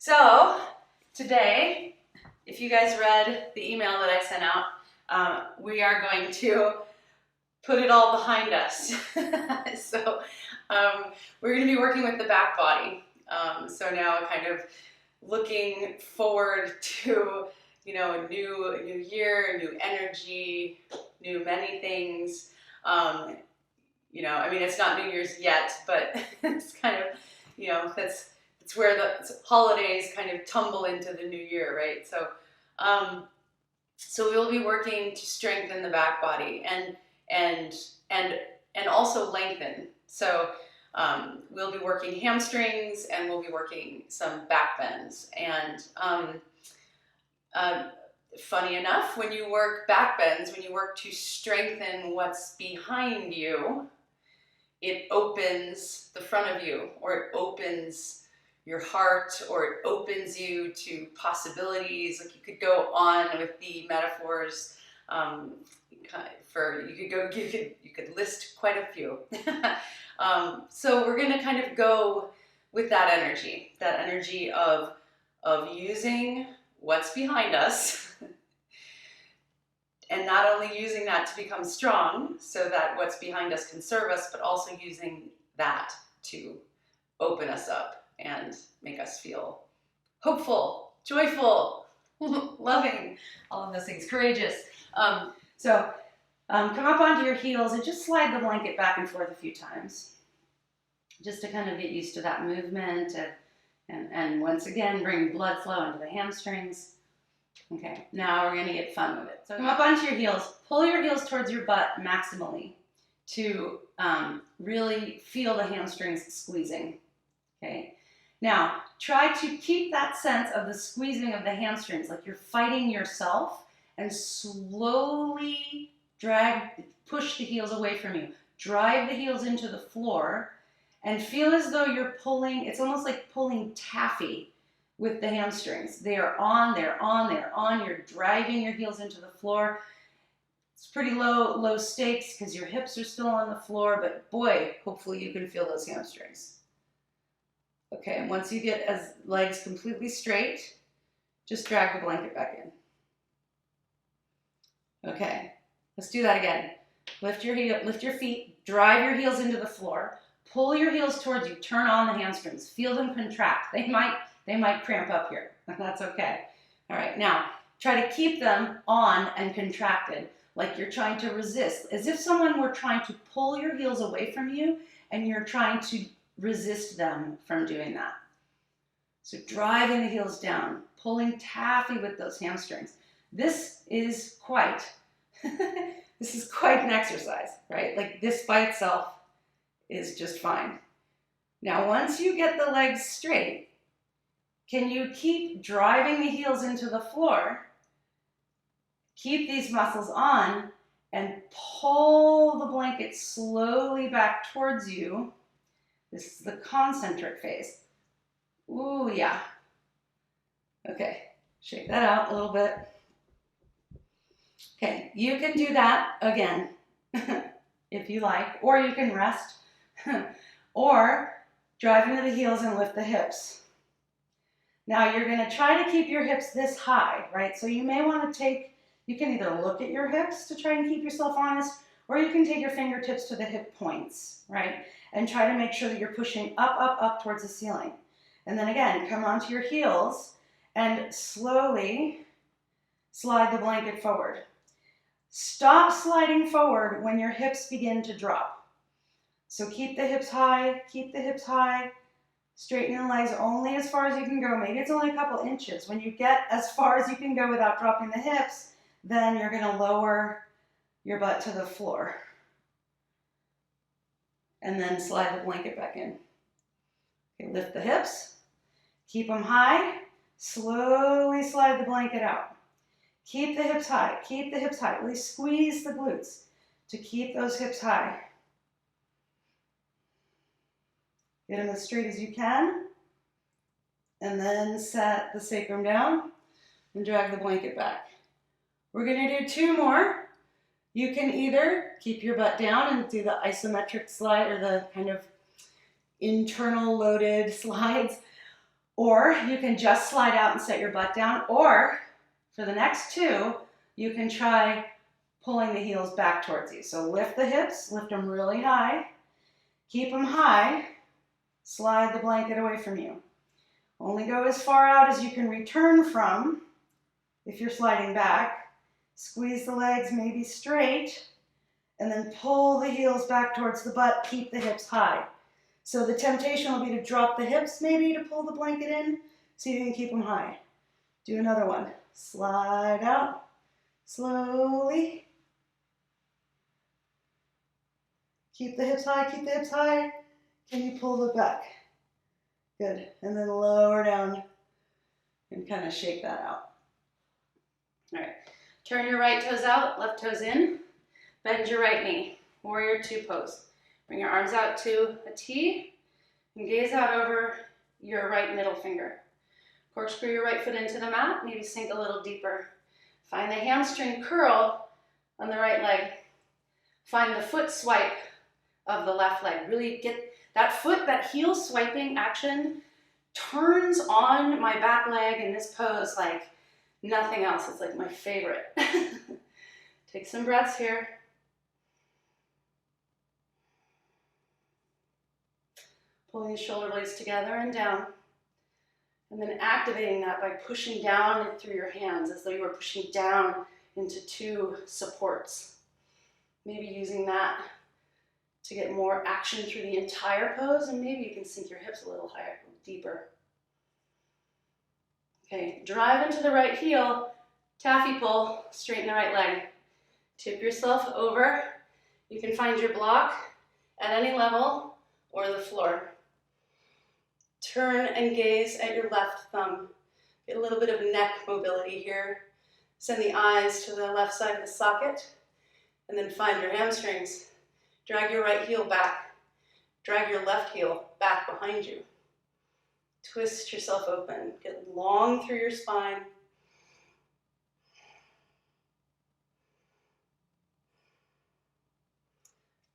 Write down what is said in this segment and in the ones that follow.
So today, if you guys read the email that I sent out, we are going to put it all behind us. So we're going to be working with the back body. So now kind of looking forward to, a new year, new energy, new many things. It's not New Year's yet, but it's kind of, it's where the holidays kind of tumble into the new year, right? So we'll be working to strengthen the back body and also lengthen. So we'll be working hamstrings and we'll be working some back bends. And funny enough, when you work back bends, when you work to strengthen what's behind you, it opens the front of you, or it opens your heart, or it opens you to possibilities. Like, you could go on with the metaphors. You could list quite a few. So we're going to kind of go with that energy of using what's behind us, and not only using that to become strong so that what's behind us can serve us, but also using that to open us up and make us feel hopeful, joyful, loving, all of those things, courageous. So come up onto your heels and just slide the blanket back and forth a few times, just to kind of get used to that movement, and once again, bring blood flow into the hamstrings. Okay, now we're going to get fun with it. So come up onto your heels, pull your heels towards your butt maximally to really feel the hamstrings squeezing. Okay, now try to keep that sense of the squeezing of the hamstrings, like you're fighting yourself, and slowly push the heels away from you. Drive the heels into the floor and feel as though you're pulling, it's almost like pulling taffy with the hamstrings. They are on, they're on, they're on. You're driving your heels into the floor. It's pretty low stakes because your hips are still on the floor, but boy, hopefully you can feel those hamstrings. Okay, and once you get legs completely straight, just drag the blanket back in. Okay, let's do that again. Lift your feet, drive your heels into the floor, pull your heels towards you, turn on the hamstrings, feel them contract. They might cramp up here. That's okay. All right, now try to keep them on and contracted, like you're trying to resist, as if someone were trying to pull your heels away from you and you're trying to resist them from doing that. So driving the heels down, pulling taffy with those hamstrings. This is quite an exercise, right? Like, this by itself is just fine. Now, once you get the legs straight, can you keep driving the heels into the floor, keep these muscles on, and pull the blanket slowly back towards you? This is the concentric phase. Ooh, yeah. Okay, shake that out a little bit. Okay, you can do that again if you like, or you can rest, or drive into the heels and lift the hips. Now you're going to try to keep your hips this high, right? So you may want to you can either look at your hips to try and keep yourself honest, or you can take your fingertips to the hip points, right? And try to make sure that you're pushing up towards the ceiling. And then again, come onto your heels and slowly slide the blanket forward. Stop sliding forward when your hips begin to drop. So keep the hips high, straighten the legs only as far as you can go. Maybe it's only a couple inches. When you get as far as you can go without dropping the hips, then you're going to lower your butt to the floor. And then slide the blanket back in. Okay, lift the hips, keep them high, slowly slide the blanket out. Keep the hips high, really squeeze the glutes to keep those hips high. Get them as straight as you can, and then set the sacrum down and drag the blanket back. We're going to do 2 more. You can either keep your butt down and do the isometric slide, or the kind of internal loaded slides, Or you can just slide out and set your butt down, or for the next two, you can try pulling the heels back towards you. So lift the hips, lift them really high, keep them high, slide the blanket away from you. Only go as far out as you can return from if you're sliding back. Squeeze the legs maybe straight, and then pull the heels back towards the butt, keep the hips high. So the temptation will be to drop the hips maybe to pull the blanket in so you can keep them high. Do another one. Slide out slowly. Keep the hips high, keep the hips high. Can you pull the back? Good. And then lower down and kind of shake that out. All right. Turn your right toes out, left toes in. Bend your right knee. Warrior two pose. Bring your arms out to a T and gaze out over your right middle finger. Corkscrew your right foot into the mat, maybe sink a little deeper. Find the hamstring curl on the right leg. Find the foot swipe of the left leg. Really get that foot, that heel swiping action turns on my back leg in this pose like nothing else. It's like my favorite. Take some breaths here. Pulling the shoulder blades together and down. And then activating that by pushing down through your hands as though you were pushing down into two supports. Maybe using that to get more action through the entire pose, and maybe you can sink your hips a little higher, deeper. Okay, drive into the right heel, taffy pull, straighten the right leg. Tip yourself over. You can find your block at any level or the floor. Turn and gaze at your left thumb. Get a little bit of neck mobility here. Send the eyes to the left side of the socket, and then find your hamstrings. Drag your right heel back. Drag your left heel back behind you. Twist yourself open. Get long through your spine.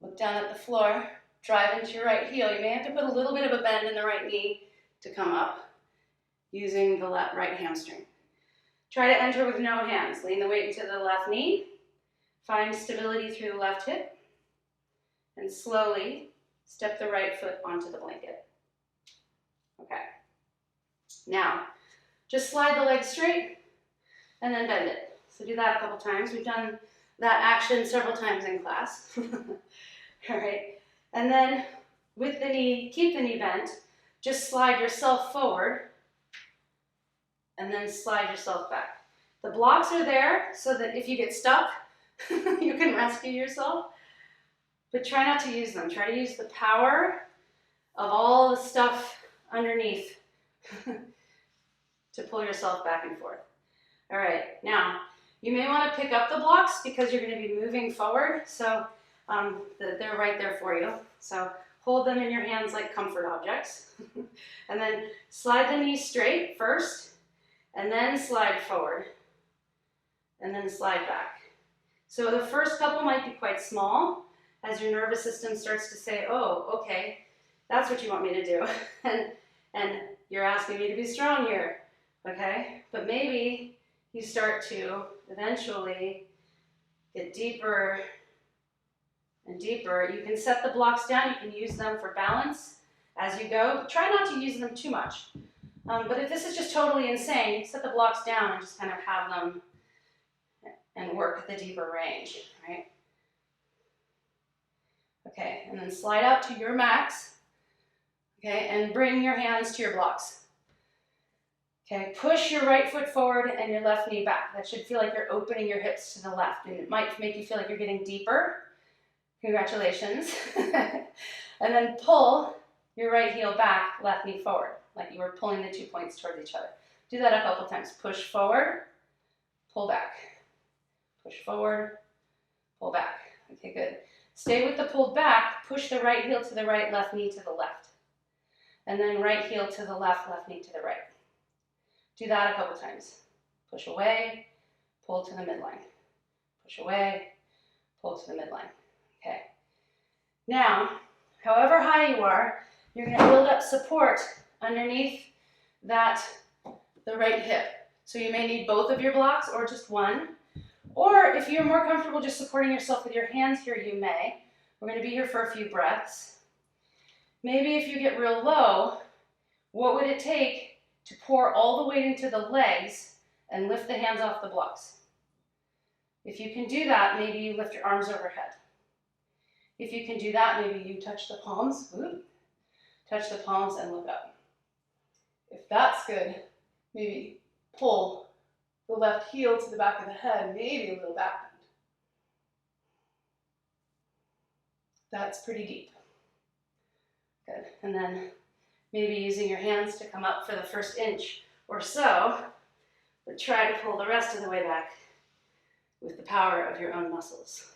Look down at the floor. Drive into your right heel. You may have to put a little bit of a bend in the right knee to come up using the right hamstring. Try to enter with no hands. Lean the weight into the left knee. Find stability through the left hip. And slowly step the right foot onto the blanket. Okay. Now, just slide the leg straight and then bend it. So do that a couple times. We've done that action several times in class. All right. And then with the knee, keep the knee bent. Just slide yourself forward and then slide yourself back. The blocks are there so that if you get stuck, you can rescue yourself. But try not to use them. Try to use the power of all the stuff underneath to pull yourself back and forth. All right, now you may want to pick up the blocks because you're going to be moving forward. So they're right there for you. So hold them in your hands like comfort objects. And then slide the knee straight first, and then slide forward, and then slide back. So the first couple might be quite small as your nervous system starts to say, oh, okay, that's what you want me to do. and you're asking me to be strong here, okay? But maybe you start to eventually get deeper and deeper. You can set the blocks down. You can use them for balance as you go. But try not to use them too much. But if this is just totally insane, set the blocks down and just kind of have them and work the deeper range, right? Okay, and then slide out to your max. Okay, and bring your hands to your blocks. Okay, push your right foot forward and your left knee back. That should feel like you're opening your hips to the left, and it might make you feel like you're getting deeper. Congratulations. And then pull your right heel back, left knee forward, like you were pulling the 2 points towards each other. Do that a couple times. Push forward, pull back. Push forward, pull back. Okay, good. Stay with the pulled back. Push the right heel to the right, left knee to the left. And then right heel to the left, left knee to the right. Do that a couple times. Push away, pull to the midline. Push away, pull to the midline. Okay. Now, however high you are, you're going to build up support underneath the right hip. So you may need both of your blocks or just one. Or if you're more comfortable just supporting yourself with your hands here, you may. We're going to be here for a few breaths. Maybe if you get real low, what would it take to pour all the weight into the legs and lift the hands off the blocks? If you can do that, maybe you lift your arms overhead. If you can do that, maybe you touch the palms, touch the palms and look up. If that's good, maybe pull the left heel to the back of the head, maybe a little back bend. That's pretty deep. Good. And then maybe using your hands to come up for the first inch or so, but try to pull the rest of the way back with the power of your own muscles.